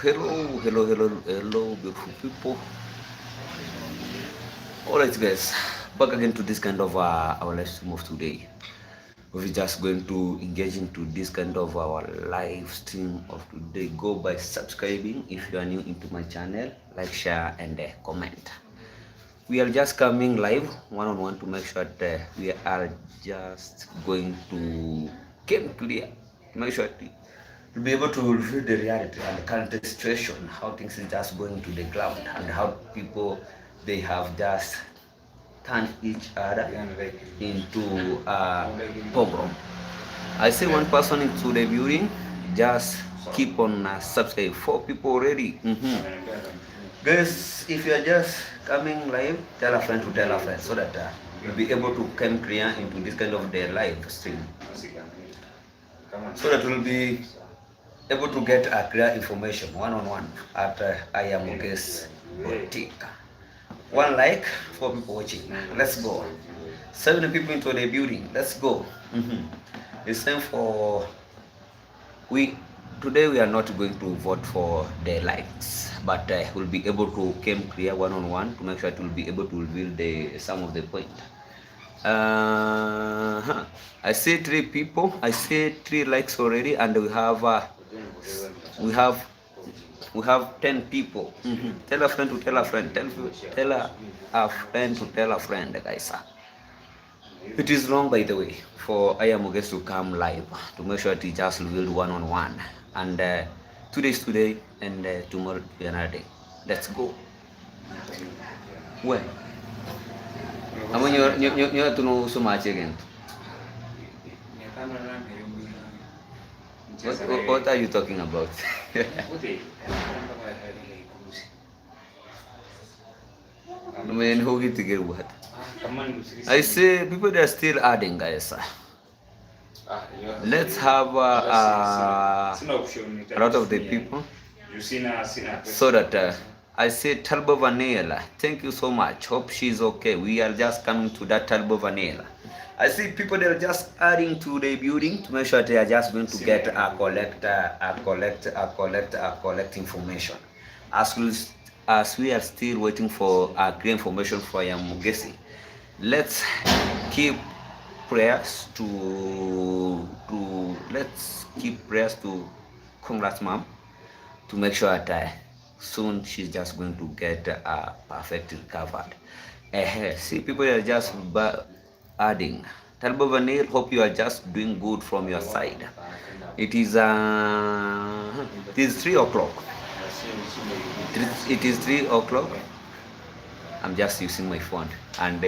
Hello, beautiful people. Alright, guys, back again to this kind of our live stream of today. We're just going to engage into this kind of our live stream of today. Go by subscribing if you are new into my channel, like, share, and comment. We are just coming live one on one to make sure that we are just going to get clear, make sure to be able to reveal the reality and the current situation, how things is just going to the ground, and how people they have just turned each other into a pogrom. I see one person into the building. Just keep on subscribe. 4 people already. Guys, if you are just coming live, tell a friend to tell a friend so that you'll be able to come clear into this kind of the live stream, so that we'll be able to get a clear information one on one at I am Oge's boutique. One like, 4 people watching. Let's go. 7 people into the building. Let's go. It's time for we. Today we are not going to vote for the likes, but we'll be able to come clear one on one to make sure that we'll be able to reveal the some of the point. I see 3 people. I see 3 likes already, and we have we have 10 people. Tell a friend to tell a friend. Tell a friend to tell a friend, guys. It is long, by the way, for I am Oges to come live to make sure that he just revealed one on one. And today is today, and tomorrow will be another day. Let's go. Where? I mean, you have to know so much again. What are you talking about? I mean, who get to get what? I say people that are still adding, guys. Let's have a lot of the people so that I say Talbo Vanilla. Thank you so much. Hope she's okay. We are just coming to that Talbo Vanilla. I see people that are just adding to the building to make sure they are just going to get a collect information. As we are still waiting for a clear information for Yamugesi, let's keep prayers to Congrats Mom to make sure that soon she's just going to get perfectly recovered. See, people are just adding. Talbo Vanil, hope you are just doing good from your side. It is 3 o'clock. It is 3 o'clock. I'm just using my phone and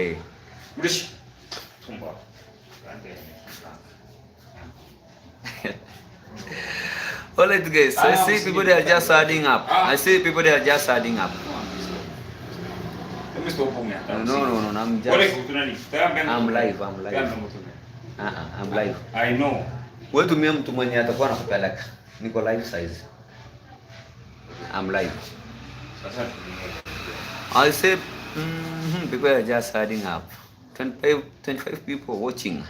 alright, guys. I see people that are just adding up. I see people that are just adding up. No. I'm live. I'm live. I know. Wewe tumia mtu mwenye atakuwa anakupeleka. Niko live size. I'm live. I say people are just adding up. 25 people watching.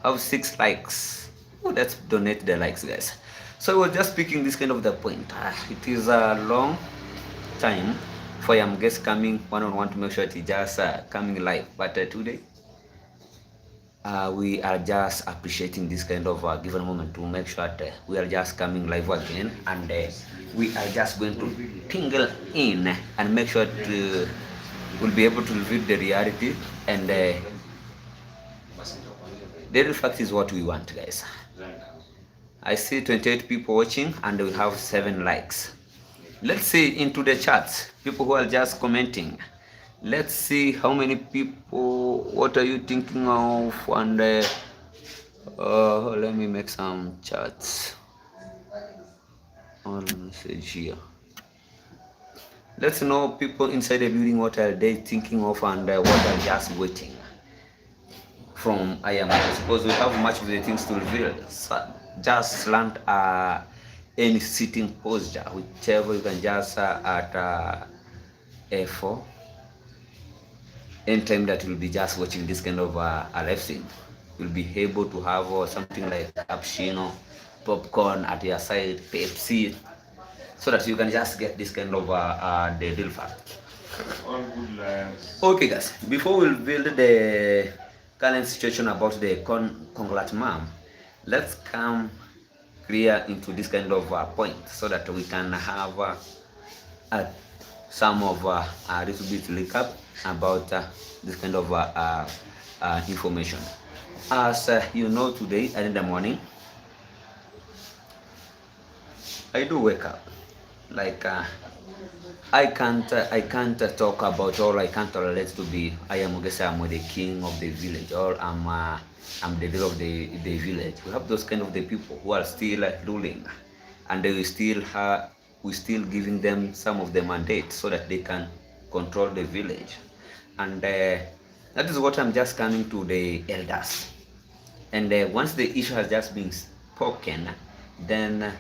Have 6 likes. Oh, let's donate the likes, guys. So we're just speaking this kind of the point. It is a long time for your guests coming one on one to make sure that he just coming live. But today we are just appreciating this kind of given moment to make sure that we are just coming live again, and we are just going to tingle in and make sure that we'll be able to reveal the reality, and the real fact is what we want, guys. I see 28 people watching and we have 7 likes. Let's see into the chats, people who are just commenting. Let's see how many people, what are you thinking of, and let me make some chats. All message here. Let's know people inside the building, what are they thinking of, and what are just waiting from I am. I suppose we have much of the things to reveal. So just land any sitting posture, whichever you can just at A4. Anytime that you'll be just watching this kind of a live stream, you'll be able to have something like cappuccino, popcorn at your side, Pepsi, so that you can just get this kind of the deal fact. All good lives. Okay, guys, before we build the current situation about the congrat mom, let's come clear into this kind of point so that we can have uh, some of a little bit recap about this kind of information. As you know, today in the morning, I do wake up. Like I can't talk about, or I can't tolerate to be. I am guess I'm the king of the village, or I'm the leader of the village. We have those kind of the people who are still ruling, and they still have we still giving them some of the mandate so that they can control the village, and that is what I'm just coming to the elders. And once the issue has just been spoken, then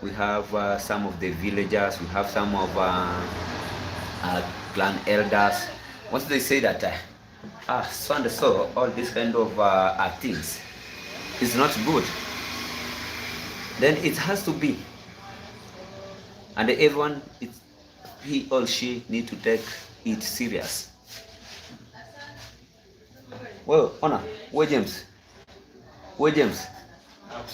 we have some of the villagers, we have some of clan elders. Once they say that so and so, all these kind of things is not good, then it has to be, and everyone, he or she need to take it serious. Well, honor, where James, where James,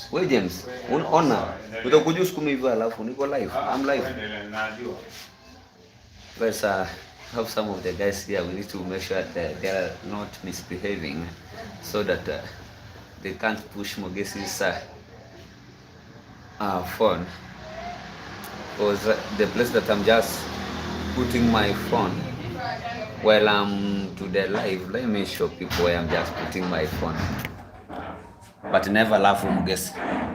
where James, honor, utakuja usukume hivyo, alafu niko live, I'm live. But have some of the guys here, we need to make sure that they are not misbehaving, so that they can't push Mogesi's phone. Because the place that I'm just putting my phone while I'm to the live, let me show people where I'm just putting my phone. But never laugh from Mogesi.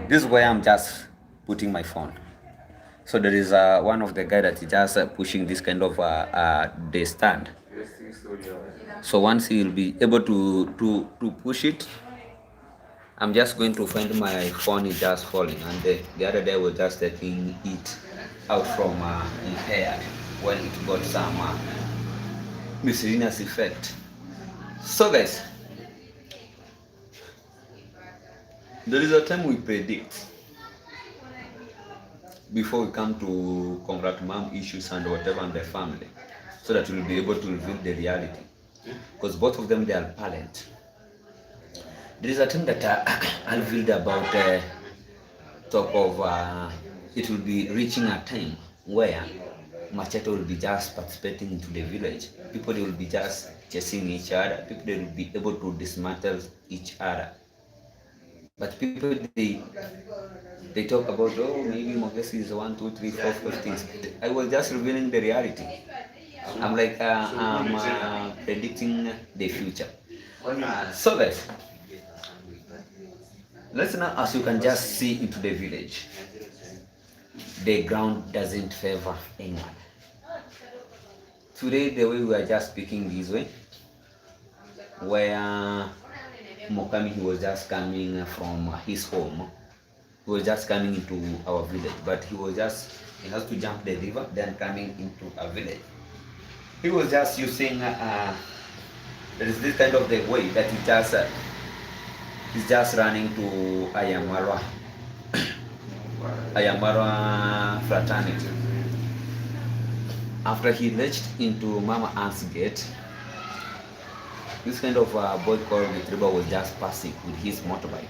This is where I'm just putting my phone. So there is one of the guy that is just pushing this kind of the stand. So once he will be able to push it, I'm just going to find my phone is just falling, and the other day was just taking it out from his hair when it got some miscellaneous effect. So guys, there is a time we predict before we come to congrat mom issues and whatever in the family, so that we'll be able to reveal the reality, because both of them, they are parent. There is a time that I'll read about talk of it will be reaching a time where machete will be just participating into the village. People, they will be just chasing each other. People, they will be able to dismantle each other. But people, they talk about, oh, maybe Mogesi is 1, 2, 3, 4, 5 things. I was just revealing the reality. I'm like I'm predicting the future. So guys, let's now, as you can just see into the village, the ground doesn't favor anyone. Today, the way we are just speaking this way, where Mokami, he was just coming from his home, he was just coming into our village, but he has to jump the river, then coming into a village. He was just using there is this kind of the way that he's just running to Ayamara fraternity. After he reached into Mama Ant's gate, this kind of boy called Vitriba was just passing with his motorbike.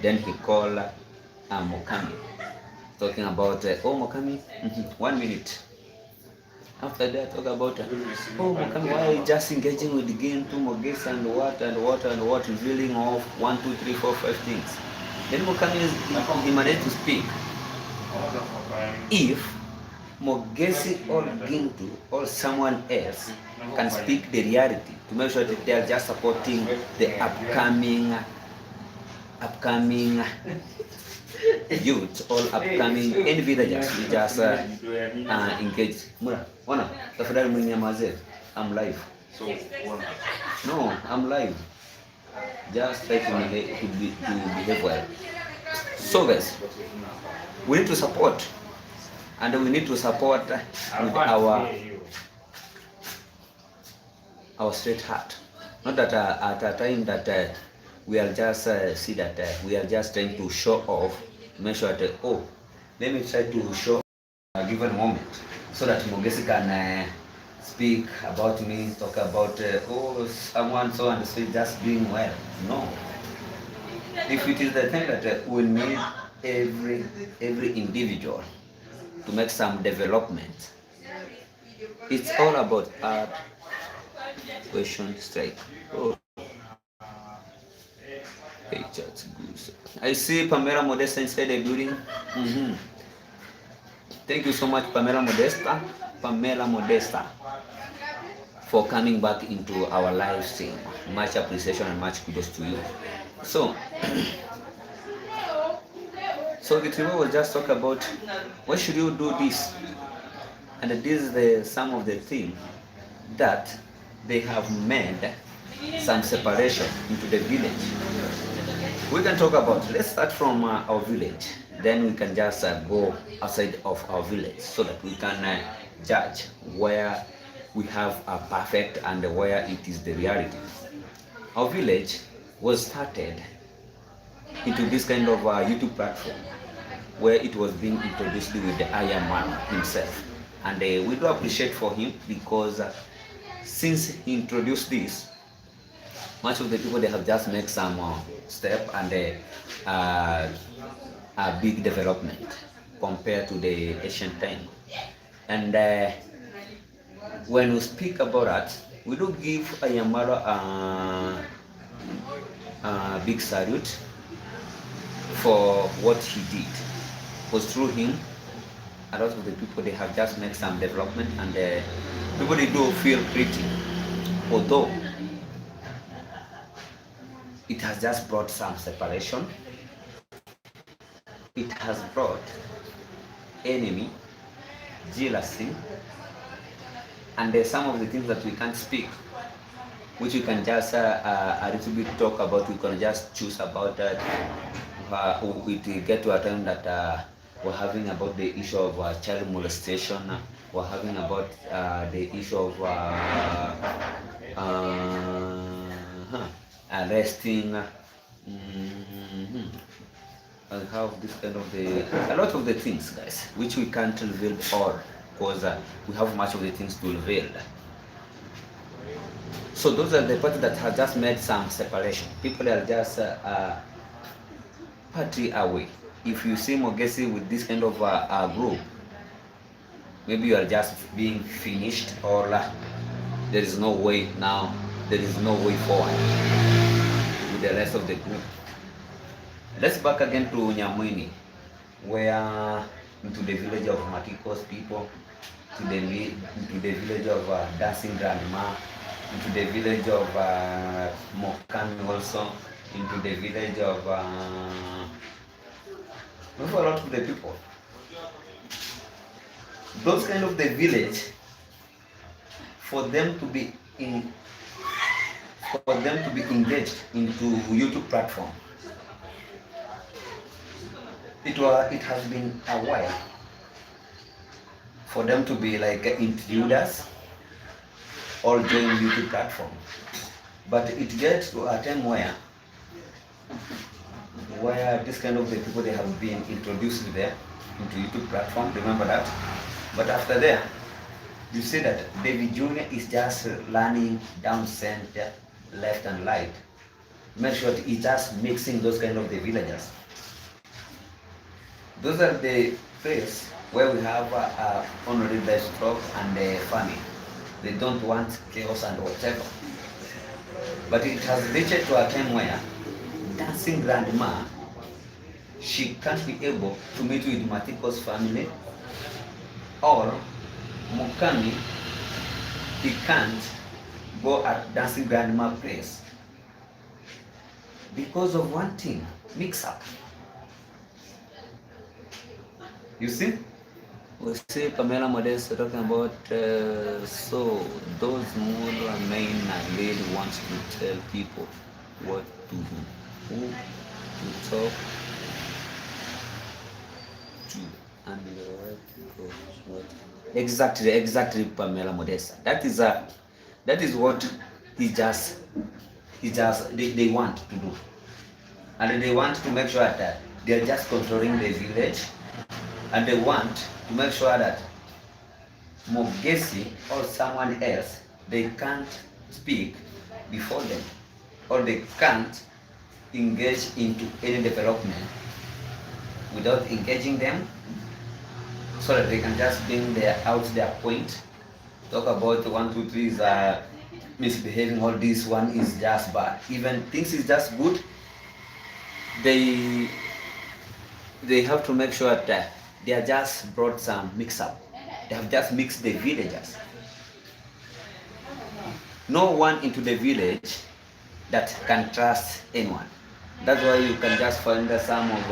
Then he called Mokami, talking about, oh Mokami, 1 minute. After that, talk about, oh Mokami, why are you just engaging with the game to Mogesi and what, revealing of 1, 2, 3, 4, 5 things. Then Mokami, he managed to speak. If Mogesi or Gintu or someone else can speak the reality to make sure that they are just supporting the upcoming youth or upcoming any villagers, we just engage. Ona, tafadhali mninyamaze. I'm live. So, No, I'm live. Just try to behave well. So guys, we need to support, and we need to support with our straight heart. Not that at a time that we are just see that we are just trying to show off, make sure that, oh, let me try to show given moment, so that Mogesi can speak about me, talk about someone so and so is just doing well. No. If it is the thing that we need every individual to make some development, it's all about art, question, strike. Oh, hey, that's good. I see Pamela Modesta inside the building. Mm-hmm. Thank you so much, Pamela Modesta, for coming back into our live stream. Much appreciation and much kudos to you. So, Gitimo will just talk about why should you do this, and this is some of the things that they have made some separation into the village. We can talk about. Let's start from our village. Then we can just go outside of our village so that we can judge where we have a perfect and where it is the reality. Our village was started into this kind of YouTube platform where it was being introduced with the Iron Man himself. And we do appreciate for him because since he introduced this, much of the people, they have just made some step and a big development compared to the ancient time. And when we speak about that, we do give Ayamaro a big salute for what he did. Because through him, a lot of the people, they have just made some development, and people, they do feel pretty. Although it has just brought some separation, it has brought enemy, jealousy, and some of the things that we can't speak, which we can just a little bit talk about. We can just choose about that. We get to a time that we're having about the issue of child molestation. We're having about the issue of arresting. I have this kind of a lot of the things, guys, which we can't reveal all because we have much of the things to reveal. So those are the parts that have just made some separation. People are just party away. If you see Mogesi with this kind of group, maybe you are just being finished, or there is no way now, there is no way forward with the rest of the group. Let's back again to Nyamwini, where into the village of Makikos people, into the village of Dancing Grandma, into the village of Mokami also, into the village of a lot of the people. Those kind of the village, for them to be engaged into YouTube platform, it has been a while for them to be like intruders or join YouTube platform. But it gets to a time where this kind of the people, they have been introduced there into YouTube platform. Remember that. But after that, you see that David Jr. is just learning down center, left and right. Make sure that he's just mixing those kind of the villagers. Those are the place where we have only the stroke and the famine. They don't want chaos and whatever. But it has reached to a time where Dancing Grandma, she can't be able to meet with Matiko's family, or Mukami, he can't go at Dancing Grandma place because of one thing, mix up. You see? We see Pamela Modesta talking about, so those Mula main lady wants to tell people what to do, who to talk to, and what. Exactly, Pamela Modesta. That is what they want to do, and they want to make sure that they are just controlling the village. and they want to make sure that Mogesi or someone else, they can't speak before them, or they can't engage into any development without engaging them, so that they can just bring out their point, talk about 1, 2, 3 is misbehaving, all this one is just bad, even things is just good. They have to make sure that they are just brought some mix up. They have just mixed the villagers. No one into the village that can trust anyone. That's why you can just find that some of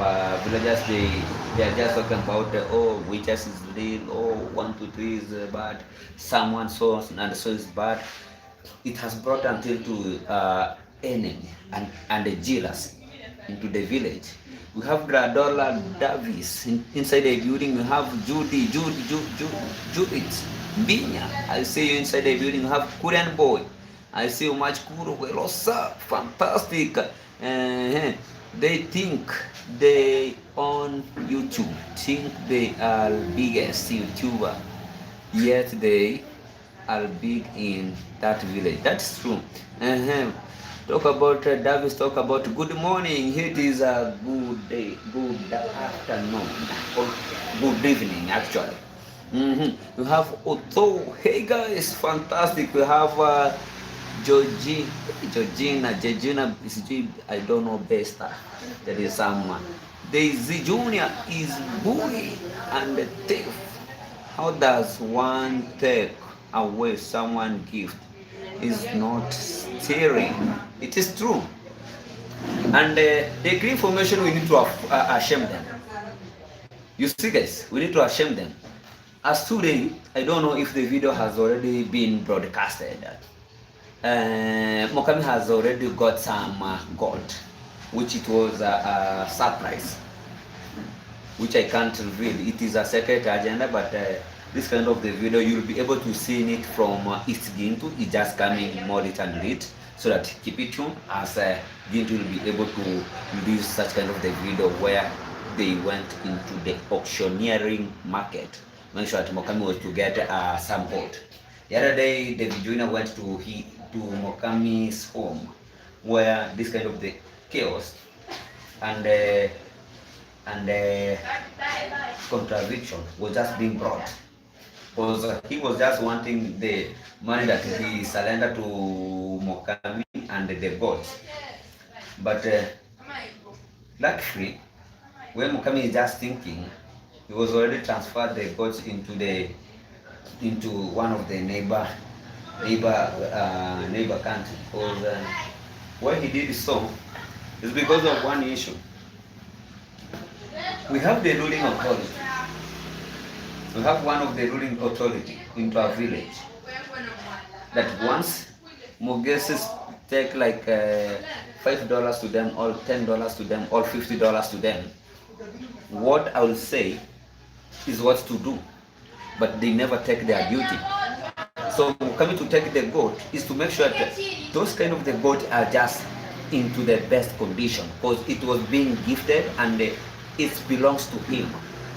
villagers, they are just talking about oh, witches is real, oh, 1, 2, 3 is bad, someone so and so is bad. It has brought until to enemy and the jealousy into the village. We have Gradola Davis inside the building. We have Judith Binya. I see you inside the building. We have Korean boy. I see you much Kuro Welosa. Fantastic. They think they on YouTube, think they are biggest YouTuber, yet they are big in that village. That's true. Talk about Davis, talk about good morning. It is a good day, good afternoon, or good evening actually. We have Otto. Hey guys, fantastic. We have Georgina, I don't know best. There is someone. Daisy Junior is bully and thief. How does one take away someone's gift? Is not stealing. It is true. And the green formation, we need to ashame them. You see guys, we need to ashame them. As today, I don't know if the video has already been broadcasted. Mokami has already got some gold, which it was a surprise, which I can't reveal. It is a secret agenda, but this kind of the video, you'll be able to see it from East Gintu. It's just coming more lit and lit, so that keep it tuned as Gintu will be able to release such kind of the video where they went into the auctioneering market. Make sure that Mokami was to get some gold. The other day, David Junior went to Mokami's home, where this kind of the chaos and contradiction was just being brought. Because he was just wanting the money that he surrendered to Mokami and the gods. But luckily, when Mokami is just thinking, he was already transferred the gods into one of the neighbor country. Because why he did so is because of one issue. We have the ruling authority. We have one of the ruling authority into our village that once Mogeses take like $5 to them, or $10 to them, or $50 to them, what I will say is what to do, but they never take their duty. So coming to take the goat is to make sure that those kind of the goat are just into the best condition, because it was being gifted and it belongs to him.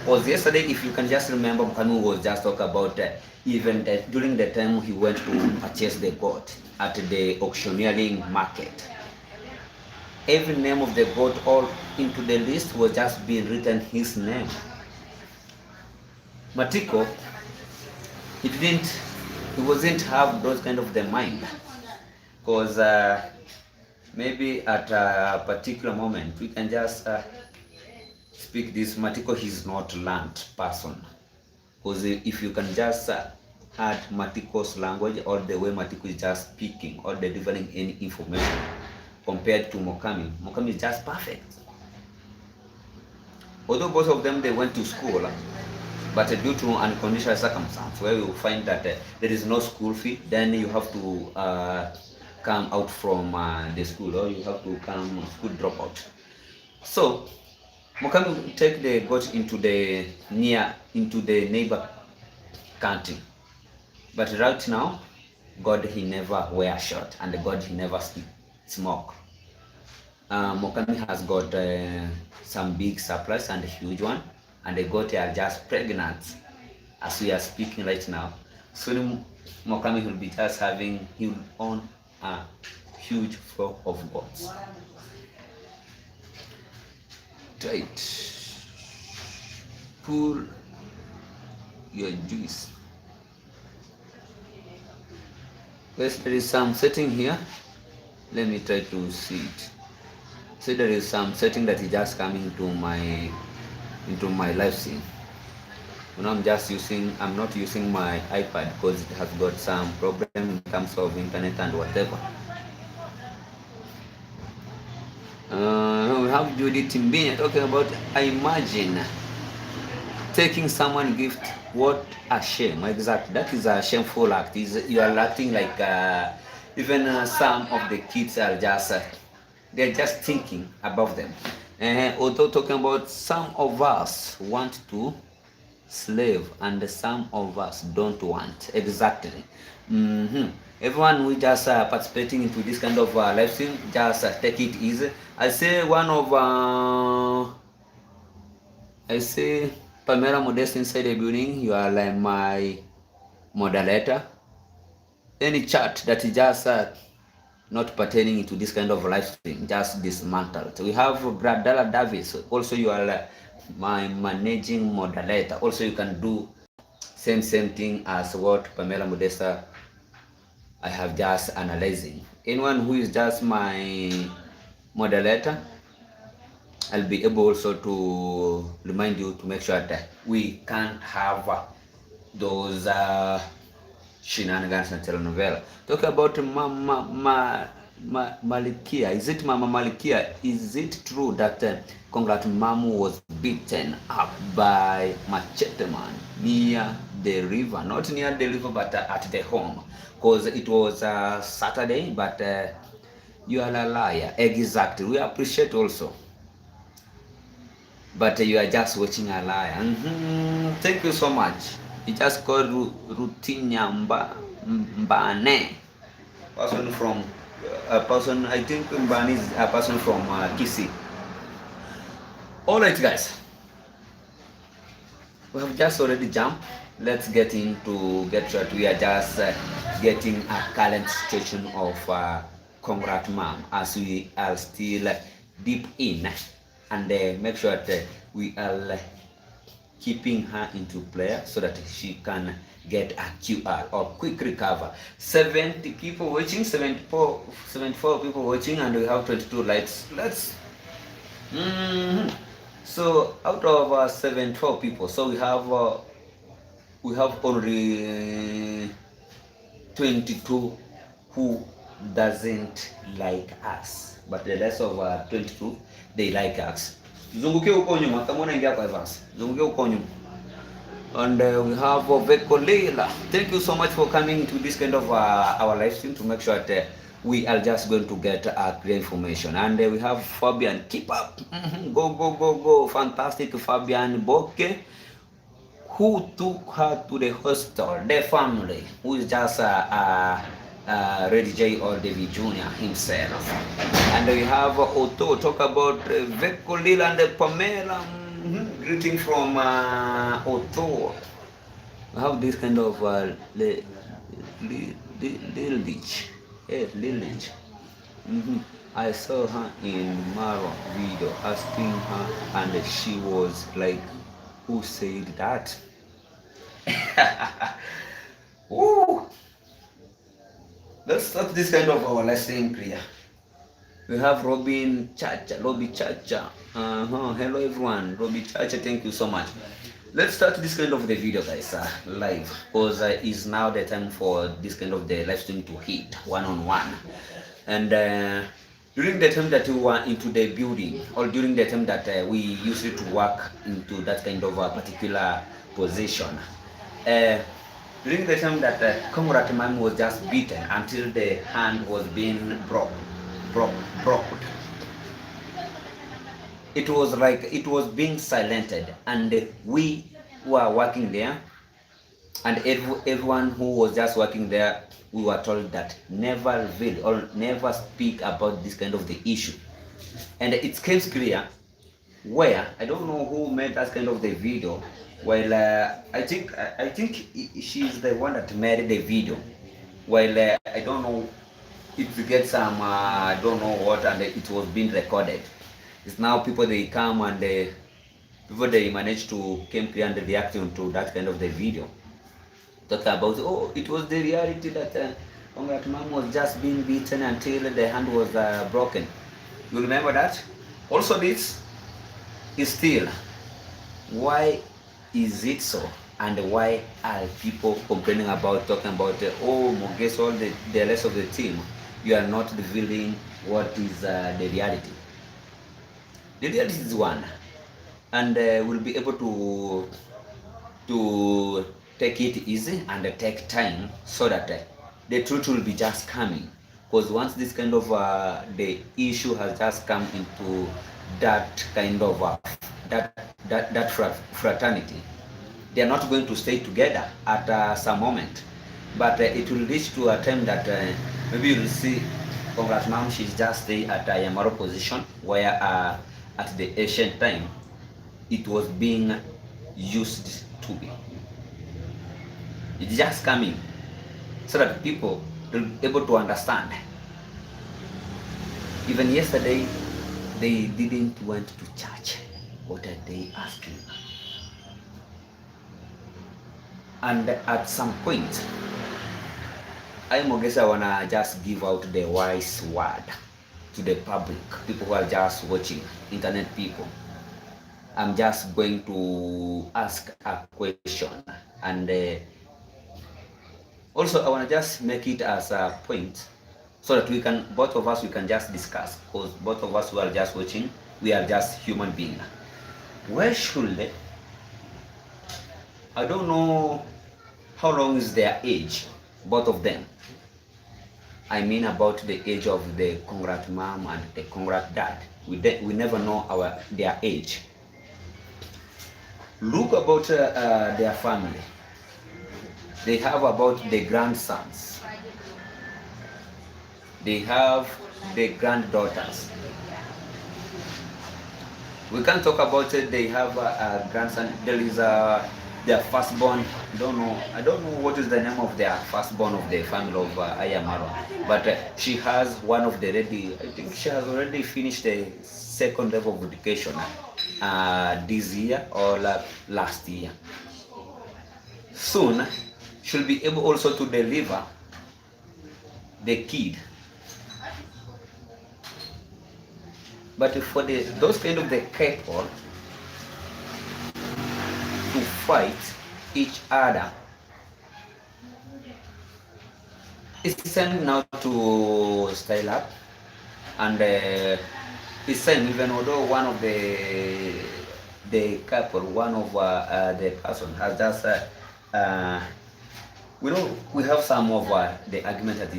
Because yesterday, if you can just remember, Mukami was just talking about even during the time he went to purchase the goat at the auctioneering market. Every name of the goat all into the list was just being written his name. Matiko, he wasn't have those kind of the mind, because maybe at a particular moment we can just speak this. Matiko, he's not learned person, because if you can just add Matiko's language or the way Matiko is just speaking or delivering any information compared to Mokami is just perfect. Although both of them, they went to school, but due to unconditional circumstance where you find that there is no school fee, then you have to come out from the school, or you have to come school dropout. So Mokami take the goat into the neighbor country, but right now God, he never wear shirt, and God, he never smoke. Mokami has got some big supplies and a huge one. and they got are just pregnant as we are speaking right now. Soon Mokami will be just having, he will own a huge flock of goats. Right. Pour your juice. Yes, there is some setting here. Let me try to see it. So there is some setting that is just coming into my live scene. You know, I'm not using my iPad because it has got some problem in terms of internet and whatever. We have Judy Timbinya talking about, I imagine taking someone gift, what a shame. Exactly, that is a shameful act. You are acting like even some of the kids are just they're just thinking above them. Although talking about some of us want to slave and some of us don't want. Exactly. Everyone who just participating into this kind of live stream, just take it easy. I say Pamela Modest inside the building, you are like my moderator. Any chat that is just not pertaining into this kind of live stream, just dismantled. We have Bradala Davis, also you are my managing moderator. Also you can do same thing as what Pamela Modesta I have just analyzing. Anyone who is just my moderator, I'll be able also to remind you to make sure that we can't have those shenanigans and telenovela. Talk about Malikia. Is it Mama Malikia? Is it true that Congrats Mamu was beaten up by Machete Man near the river? Not near the river, but at the home. Because it was Saturday, but you are a liar. Exactly. We appreciate also. But you are just watching a liar. Thank you so much. It just called Rutinya Mbane. Person from a person, I think Mbane is a person from Kisi. Alright guys, we have just already jumped. Let's get right. We are just getting a current situation of Congrats Mom as we are still deep in, and make sure that we are keeping her into prayer so that she can get a QR or quick recover. 70 people watching, 74 people watching, and we have 22 likes. Let's so out of 74 people, so we have only 22 who doesn't like us, but the rest of 22 they like us. Zunguke huko nyuma, kama unaingia kwa advance, zunguke huko nyuma. And we have Vekolela. Thank you so much for coming to this kind of our live stream to make sure that we are just going to get clear information. And we have Fabian. Keep up. Go. Fantastic Fabian Boke, who took her to the hospital. The family, who is just Reddy J or David Jr. himself. And we have Otto talk about Vekolela and Pamela. Greeting from Otto. We have this kind of Lillich. Lillich. I saw her in Maro video asking her, and she was like, who said that? Woo! Let's start this kind of our lesson prayer. We have Robin Chacha, Robbie Chacha. Hello everyone, Robbie Chacha, thank you so much. Let's start this kind of the video guys, live, because it's now the time for this kind of the live stream to hit one-on-one. And during the time that we were into the building, or during the time that we used to work into that kind of a particular position, during the time that Congrats Mom was just beaten until the hand was being broke. It was like it was being silenced, and we were working there, and everyone who was just working there, we were told that never reveal or never speak about this kind of the issue. And it came clear where I don't know who made that kind of the video. Well, I think she's the one that made the video. Well, I don't know if you get some I don't know what, and it was being recorded. It's now people they come and people they manage to came clear and reaction to that kind of the video. Talk about, oh, it was the reality that Congrats mom was just being beaten until the hand was broken. You remember that? Also, this is still, why is it so? And why are people complaining about, talking about, oh, Moges, all the rest of the team, you are not revealing what is the reality? The reality is one, and we'll be able to take it easy and take time so that the truth will be just coming. Because once this kind of the issue has just come into that kind of fraternity, they are not going to stay together at some moment, but it will reach to a time that maybe you'll see Congrats mom, she's just stay at a Yamaro position where at the ancient time it was being used to be. It's just coming so that people will be able to understand. Even yesterday, they didn't went to church. What are they asking? And at some point, I Mogesa wanna just give out the wise word to the public, people who are just watching, internet people. I'm just going to ask a question, and also I wanna just make it as a point so that we can, both of us, we can just discuss, because both of us who are just watching, we are just human beings. Where should they, I don't know how long is their age, both of them. I mean about the age of the Congrats mom and the Congrats dad. We never know their age. Look about their family. They have about the grandsons. They have the granddaughters. We can talk about it. They have a grandson. There is their firstborn. I don't know what is the name of their firstborn of the family of Ayamaro. But she has one of the ready. I think she has already finished the second level of education this year or last year. Soon, she'll be able also to deliver the kid. But for those kind of the couple to fight each other, it's time now to style up, and it's time, even although one of the couple, one of the person has just we have some of the argument that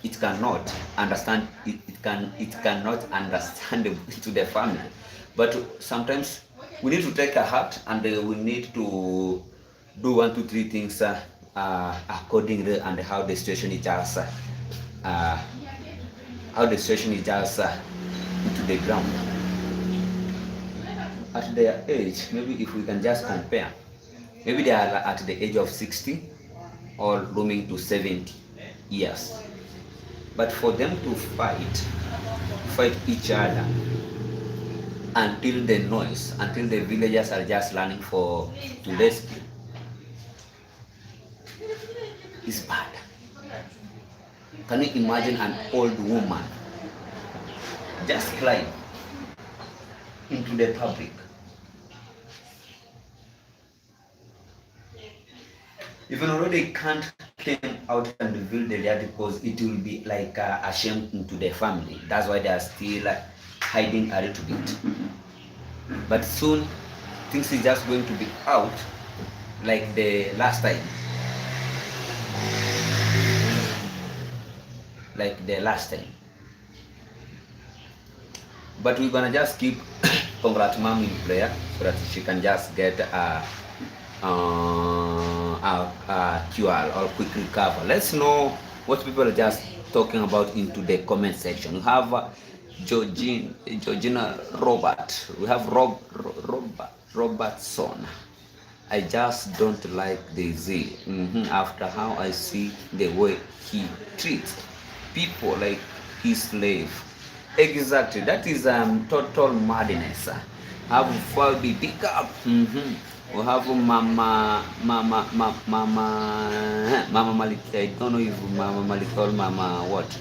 it cannot understand, it cannot understand to the family, but sometimes we need to take a heart, and we need to do 1, 2, 3 things accordingly, and how the situation is just into the ground. At their age, maybe if we can just compare, maybe they are at the age of 60 or roaming to 70 years. But for them to fight each other until the villagers are just learning to rescue, is bad. Can you imagine an old woman just climb into the public? Even already can't came out and reveal the reality, because it will be like a shame into the family. That's why they are still hiding a little bit. But soon things is just going to be out like the last time. But we're gonna just keep Congrats mom in prayer so that she can just get a cure or quick recover. Let's know what people are just talking about into the comment section. We have Georgina Robert. We have Robertson. I just don't like the Z. After how I see the way he treats people like his slave. Exactly. That is total madness. Have Fabi pick up. We have Mama Malika. I don't know if Mama Malika or Mama what.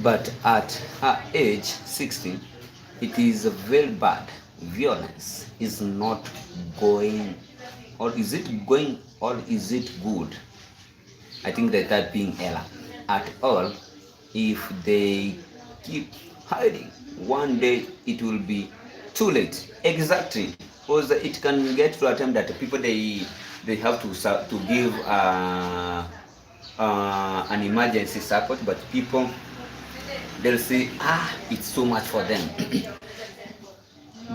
But at her age 16, it is very bad. Violence is not going, or is it going, or is it good? I think that being Ella at all. If they keep hiding, one day it will be too late. Exactly, because it can get to a time that people they have to give an emergency support, but people they'll say it's too much for them.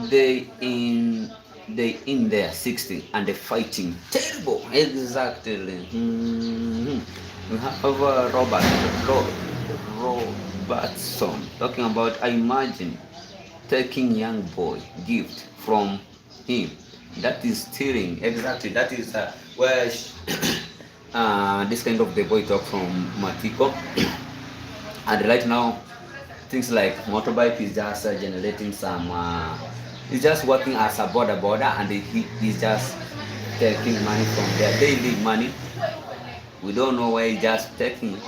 they in they in their 60 and they're fighting terrible. Exactly. We have Robertson talking about, I imagine taking young boy gift from him. That is stealing. Exactly. That is where this kind of the boy talk from Matiko. And right now things like motorbike is just generating some he's just working as a border and he's just taking money from their daily money. We don't know where he's just taking it,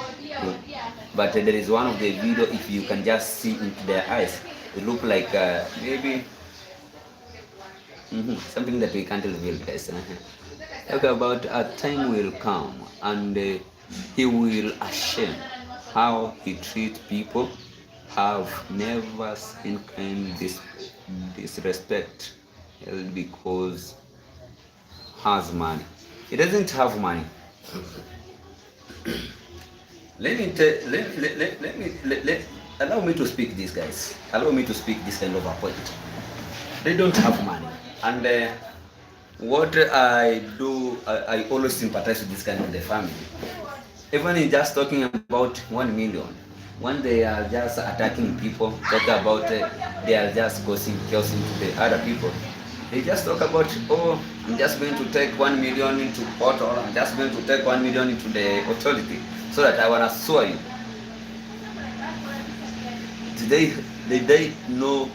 but there is one of the video, if you can just see into their eyes, it look like maybe something that we can't reveal, guys. Talk about a time will come and he will ashamed how he treat people. Have never seen kind disrespect because has money. He doesn't have money. Let me tell, let me allow me to speak this, guys. Allow me to speak this kind of a point. They don't have money, and what I do, I always sympathize with this kind of the family. Even in just talking about 1 million, when they are just attacking people, talk about they are just causing chaos into the other people. They just talk about, oh, I'm just going to take 1 million into court, or I'm just going to take 1 million into the authority, so that I wanna sue you. Did they know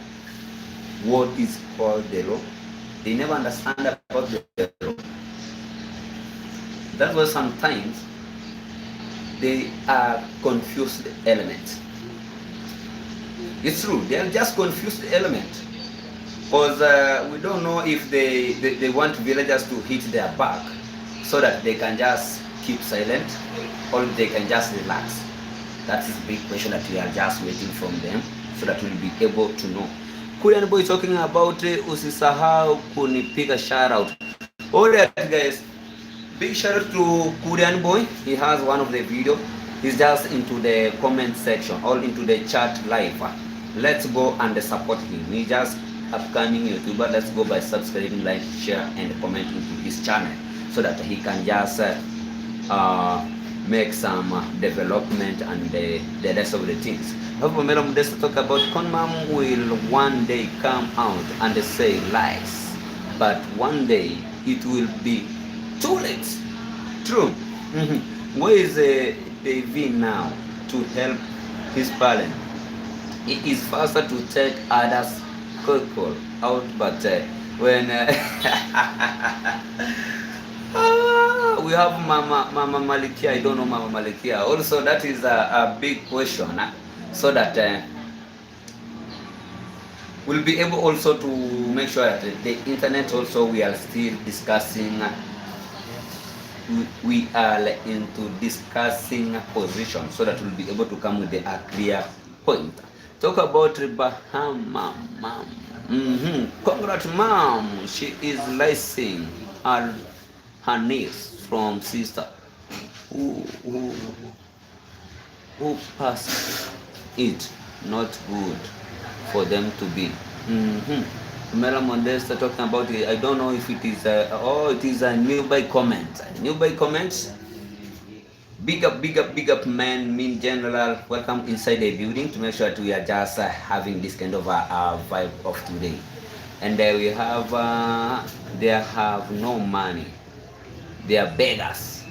what is called the law? They never understand about the law. That's why sometimes they are confused elements. It's true, they are just confused elements. Because we don't know if they want villagers to hit their back so that they can just keep silent, or they can just relax. That is the big question that we are just waiting from them, so that we'll be able to know. Korean boy talking about usisahau kunipiga shout out. Alright guys, big shout out to Korean boy. He has one of the video. He's just into the comment section, or into the chat live. Let's go and support him. He just upcoming YouTuber. Let's go by subscribing, like, share, and comment into his channel, so that he can just make some development and the rest of the things. However, Madam Modesta talk about Conmam will one day come out and say lies, but one day it will be too late. True. Where is David now to help his parent? It is faster to take others' call out, but when we have Mama Malikia, I don't know Mama Malikia. Also, that is a big question, so that we'll be able also to make sure that the internet also we are still discussing. We are into discussing position, so that we'll be able to come with a clear point. Talk about Bahama mom. Congrats mom. She is licensing her niece from sister who passed it. Not good for them to be. Mela Modesta talking about it. I don't know if it is it is a new by comment. New by comments. Big up, big up, big up, man. Mean general. Welcome inside the building to make sure that we are just having this kind of vibe of today. And we have, they have no money. They are beggars.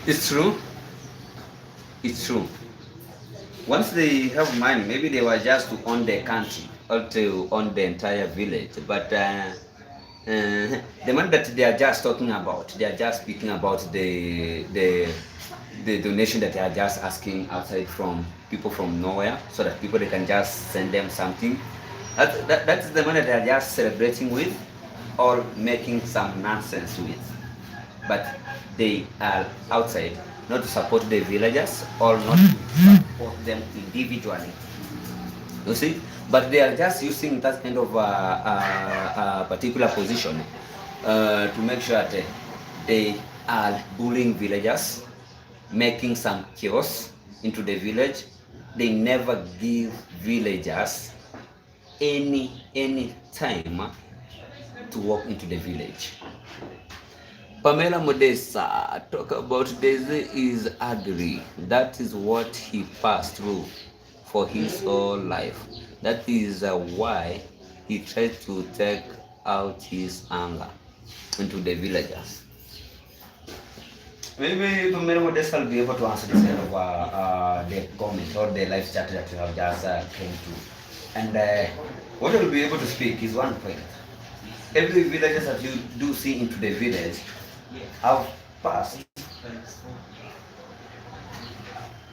It's true. It's true. Once they have money, maybe they were just to own the country or to own the entire village. But the money that they are just talking about, they are just speaking about the donation that they are just asking outside from people from nowhere, so that people they can just send them something. That's the money they are just celebrating with, or making some nonsense with. But they are outside not to support the villagers or not to support them individually. You see, but they are just using that kind of particular position to make sure that they are bullying villagers, making some chaos into the village. They never give villagers any time to walk into the village. Pamela Modesa talk about Daisy is ugly. That is what he passed through for his whole life. That is why he tried to take out his anger into the villagers. Maybe Pamela Modesta will be able to answer this kind of the comment or the live chat that you have just came to. And what I will be able to speak is one point. Every villager that you do see into the village have passed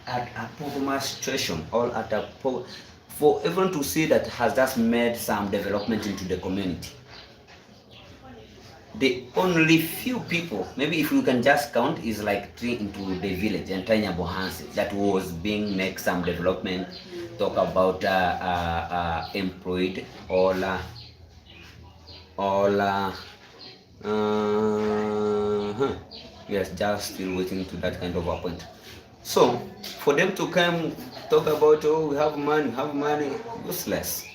at a poverty situation, or at a for everyone to see that has just made some development into the community. The only few people, maybe if you can just count, is like 3 into the village, entire Nyabohansi, that was being make some development, talk about employed, all yes, just still waiting to that kind of a point. So for them to come talk about, oh, we have money, useless,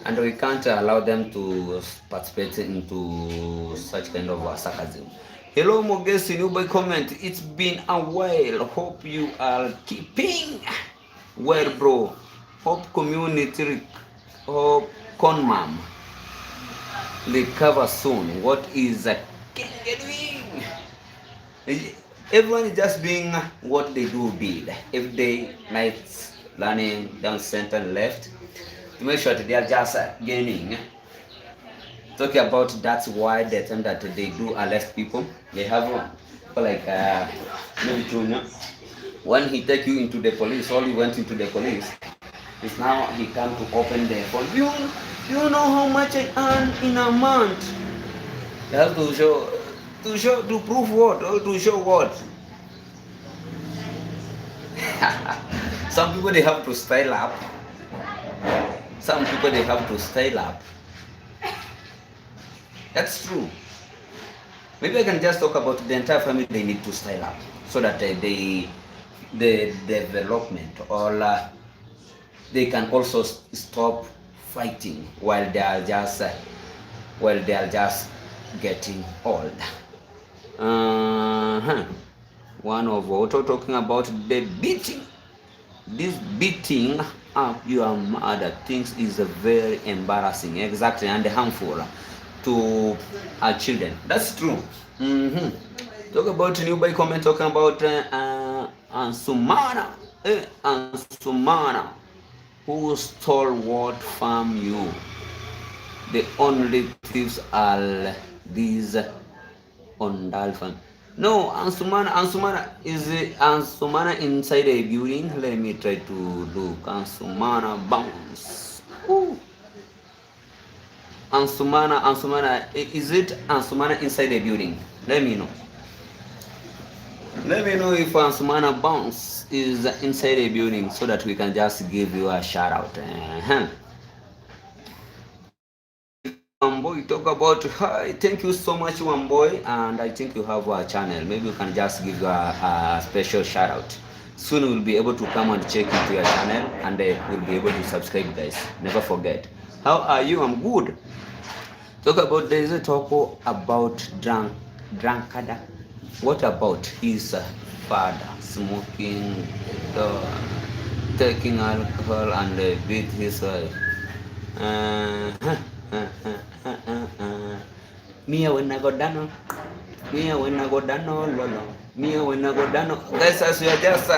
and we can't allow them to participate into such kind of sarcasm. Hello Mogesi, new by comment. It's been a while. Hope you are keeping well, bro. Hope community, hope Conmam recover soon. What is Kenya doing? Everyone is just doing what they do did. Every day, nights, learning, down, center, left, to make sure that they are just gaining. Talking about that's why the time that they do arrest people, they have like maybe two. When he take you into the police, all you went into the police, is now he come to open the phone. You know how much I earn in a month? You have to prove what, or to show what? Some people they have to style up. Some people they have to style up. That's true. Maybe I can just talk about the entire family. They need to style up so that the development, or they can also stop fighting while they are just getting old. One of Otto talking about the beating. This beating up your mother thinks is very embarrassing, exactly, and harmful to our children. That's true. Talk about new by comment talking about Ansumana. Ansumana, who stole what from you? The only thieves are these Ondalfan. No, Ansumana is Ansumana inside a building. Let me try to look. Ansumana bounce. Ooh. Ansumana, is it Ansumana inside a building? Let me know. Let me know if Ansumana bounce is inside a building, so that we can just give you a shout out. Wamboy talk about, hi, thank you so much Wamboy, and I think you have a channel. Maybe you can just give you a special shout out. Soon we'll be able to come and check into your channel, and we'll be able to subscribe, guys. Never forget. How are you? I'm good. Talk about, there is a talk about drunkard? What about his father smoking, taking alcohol and beat his wife? Uh, Mia when I go down, Mia when I go down, lolo. Mia when I go down. Guys, as we are just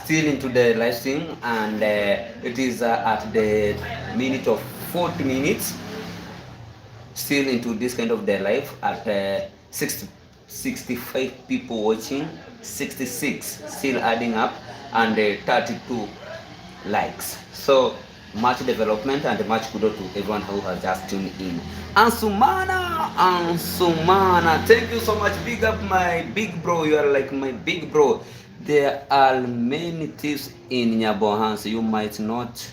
still into the live stream, and it is at the minute of 40 minutes, still into this kind of their life at 65 people watching, 66 still adding up, and 32 likes. So much development and much kudos to everyone who has just tuned in. Ansumana, thank you so much. Big up my big bro. You are like my big bro. There are many thieves in Nyabohans. You might not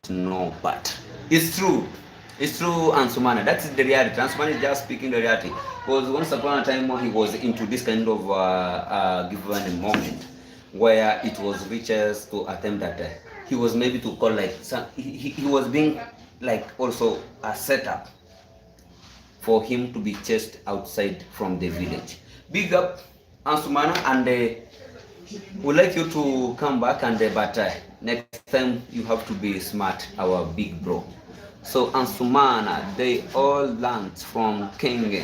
know, but it's true. It's true, Ansumana. That's the reality. Ansumana is just speaking the reality. Because once upon a time he was into this kind of given moment where it was riches to attempt that he was maybe to call like some, he was being like also a setup for him to be chased outside from the village. Big up Ansumana, and we'd like you to come back, and but next time you have to be smart, our big bro. So Ansumana, they all learned from King.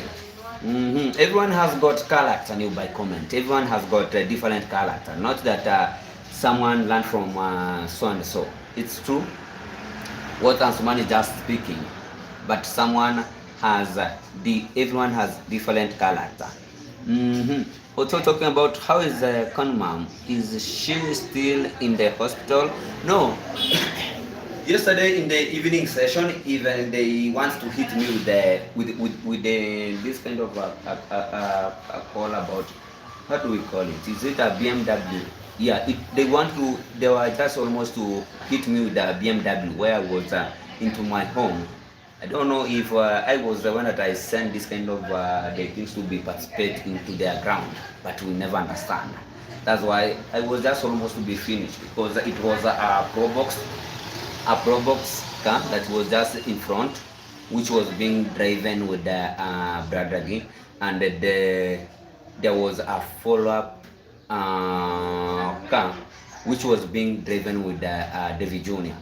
Everyone has got character. New by comment. Everyone has got a different character. Not that someone learned from so and so. It's true. What Ansumana is just speaking, but someone has everyone has different character. Also talking about how is the con mom? Is she still in the hospital? No. Yesterday in the evening session, even they want to hit me with this kind of a call about, how do we call it? Is it a BMW? Yeah, they were just almost to hit me with a BMW where I was into my home. I don't know if I was the one that I sent this kind of the things to be participate into their ground, but we never understand. That's why I was just almost to be finished, because it was a Probox car that was just in front, which was being driven with the Bradley, and there was a follow-up car which was being driven with the David Jr.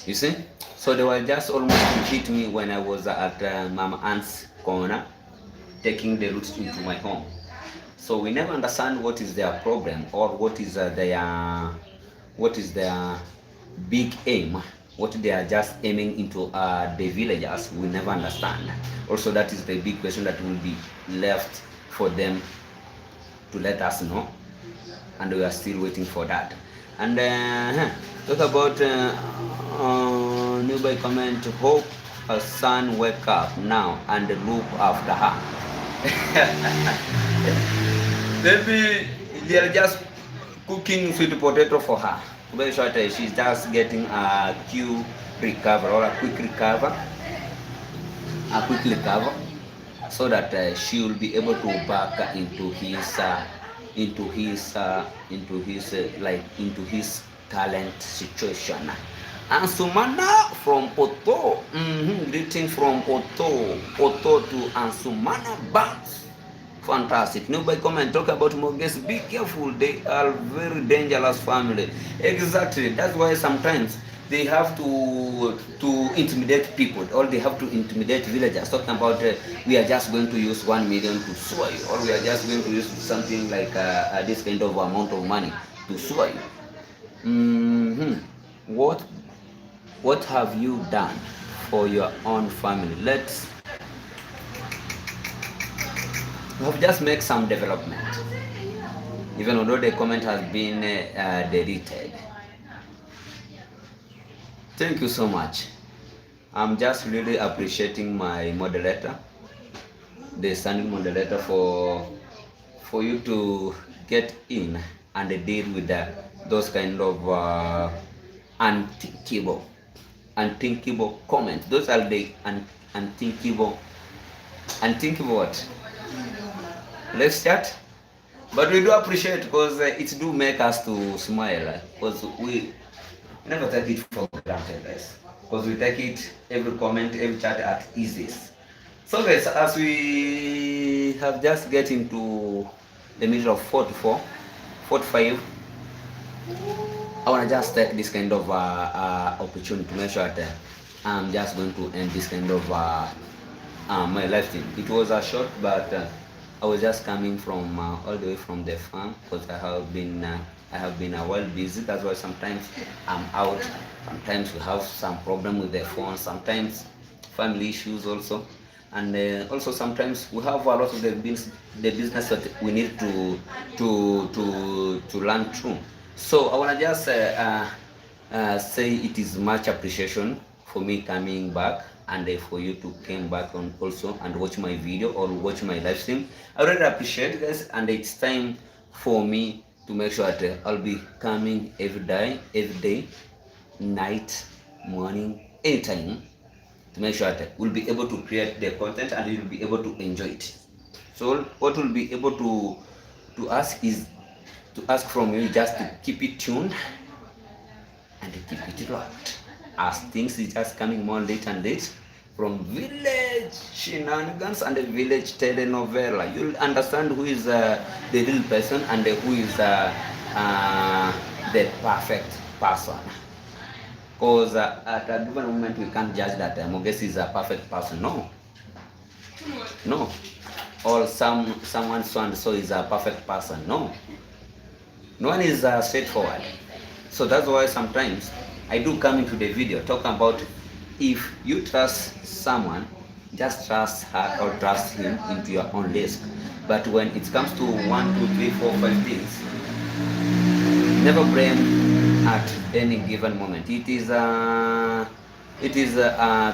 You see, so they were just almost to hit me when I was at Mama Ant's corner, taking the route into my home. So we never understand what is their problem, or what is their big aim, what they are just aiming into the villagers. We never understand. Also, that is the big question that will be left for them to let us know, and we are still waiting for that. And talk about newbie comment, hope her son wake up now and look after her. Maybe they are just cooking sweet potato for her. Very short, she's just getting a quick recover, so that she will be able to back into his talent situation. Ansumana from Oto, greeting from Oto to Ansumana Banks. Fantastic. Nobody comment, talk about Moges. Be careful, they are very dangerous family. Exactly. That's why sometimes they have to intimidate people, or they have to intimidate villagers, talking about we are just going to use 1 million to sue you, or we are just going to use something like this kind of amount of money to sue you. What have you done for your own family? We have just made some development, even although the comment has been deleted. Thank you so much. I'm just really appreciating my moderator, the standing moderator, for you to get in and deal with those kind of unthinkable comments. Those are the unthinkable what? Let's chat. But we do appreciate, because it do make us to smile, because we never take it for granted, guys. Because we take it, every comment, every chat at easiest. So guys, as we have just get into the middle of 44, 45, I want to just take this kind of opportunity to make sure that I'm just going to end this kind of my life thing. It was a short, but I was just coming from all the way from the farm because I have been a while busy. That's why sometimes I'm out. Sometimes we have some problem with the phone. Sometimes family issues also, and also sometimes we have a lot of the business that we need to learn through. So I want to just say it is much appreciation for me coming back and for you to came back on also and watch my video or watch my live stream. I really appreciate guys, and it's time for me to make sure that I'll be coming every day, night, morning, anytime, to make sure that we'll be able to create the content and you'll be able to enjoy it. So what we'll be able to ask is to ask from you just to keep it tuned and keep it locked, as things is just coming more late and late from village shenanigans and the village telenovela. You'll understand who is the real person and who is the perfect person. Because at a given moment we can't judge that Mogesi is a perfect person. No. Or someone so and so is a perfect person. No one is straightforward. So that's why sometimes I do come into the video talking about, if you trust someone, just trust her or trust him into your own risk. But when it comes to 1, 2, 3, 4, 5 things, never blame at any given moment. It is a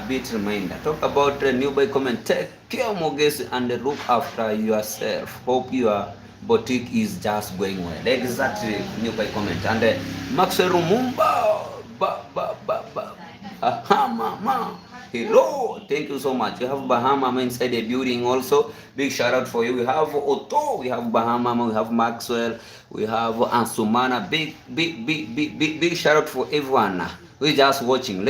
bit reminder. Talk about new boy comment. Take care, Mogesi, and look after yourself. Hope your boutique is just going well. Exactly, new by comment. And Maxwell Rumumba, Bahama, hello, thank you so much. We have Bahama inside the building also. Big shout out for you. We have Otto, we have Bahama, we have Maxwell, we have Ansumana. Big shout out for everyone who is just watching.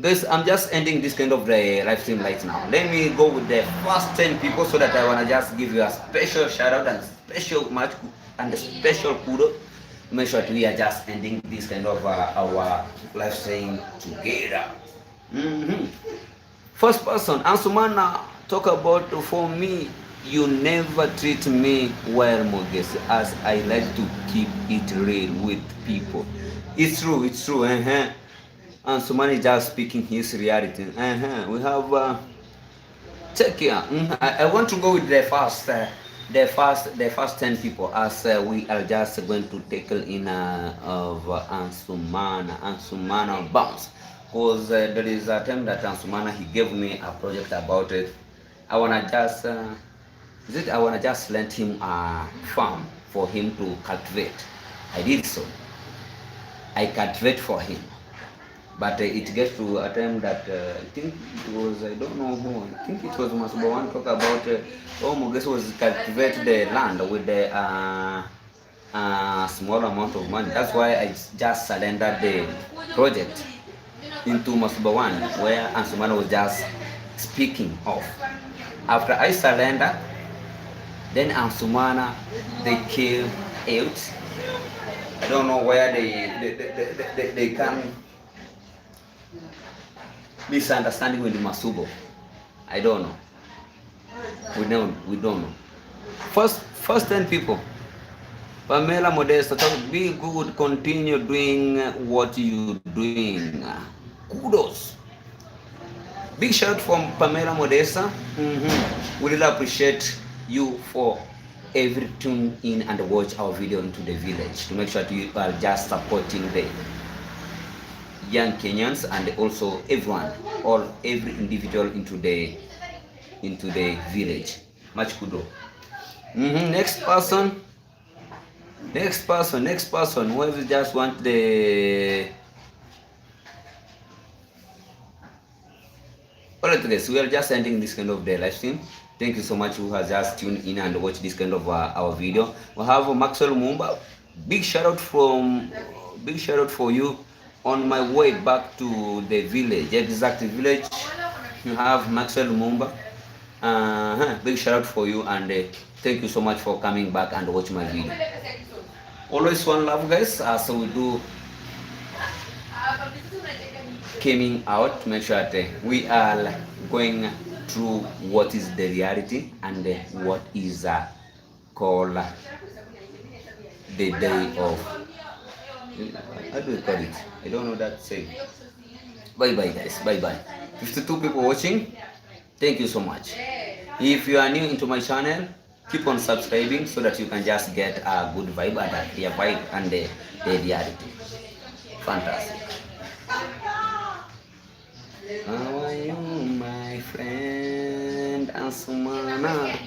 Guys, I'm just ending this kind of the live stream right now. Let me go with the first 10 people so that I want to just give you a special shout out and special match and a special kudo. Make sure that we are just ending this kind of our live stream together. First person, Ansumana, talk about, for me, you never treat me well, Mogesi, as I like to keep it real with people. It's true. And Sumani is just speaking his reality. We have check here. I want to go with the first 10 people, as we are just going to tackle in of Ansumana bounce, because there is a time that Ansumana he gave me a project about it. I wanna just lend him a farm for him to cultivate. I did so. I cultivate for him. But it gets to a time that I think it was, I don't know who, I think it was Masubawan talk about Mogesi was cultivate the land with the small amount of money. That's why I just surrendered the project into Masubawan, where Ansumana was just speaking of. After I surrender, then Ansumana they came out. I don't know where they come misunderstanding with Masubo. I don't know. We don't know. First 10 people. Pamela Modesta, be good, continue doing what you're doing. Kudos. Big shout from Pamela Modesta. We really appreciate you for every tune in and watch our video into the village, to make sure that you are just supporting the young Kenyans and also everyone, every individual into the village. Much kudo. Next person. Whoever just want the. Alright guys, we are just ending this kind of the live stream. Thank you so much who has just tuned in and watched this kind of our video. We have Maxwell Mumba. Big shout out for you. On my way back to the village, exact village, you have Maxwell Mumba. Big shout out for you, and thank you so much for coming back and watch my video. Always one love, guys. So we do coming out to make sure that we are going through what is the reality and what is called the day of, how do we call it? I don't know that saying. Bye bye, guys. Bye bye. 52 people watching. Thank you so much. If you are new into my channel, keep on subscribing so that you can just get a good vibe and a clear vibe and the reality. Fantastic. How are you, my friend Asumana?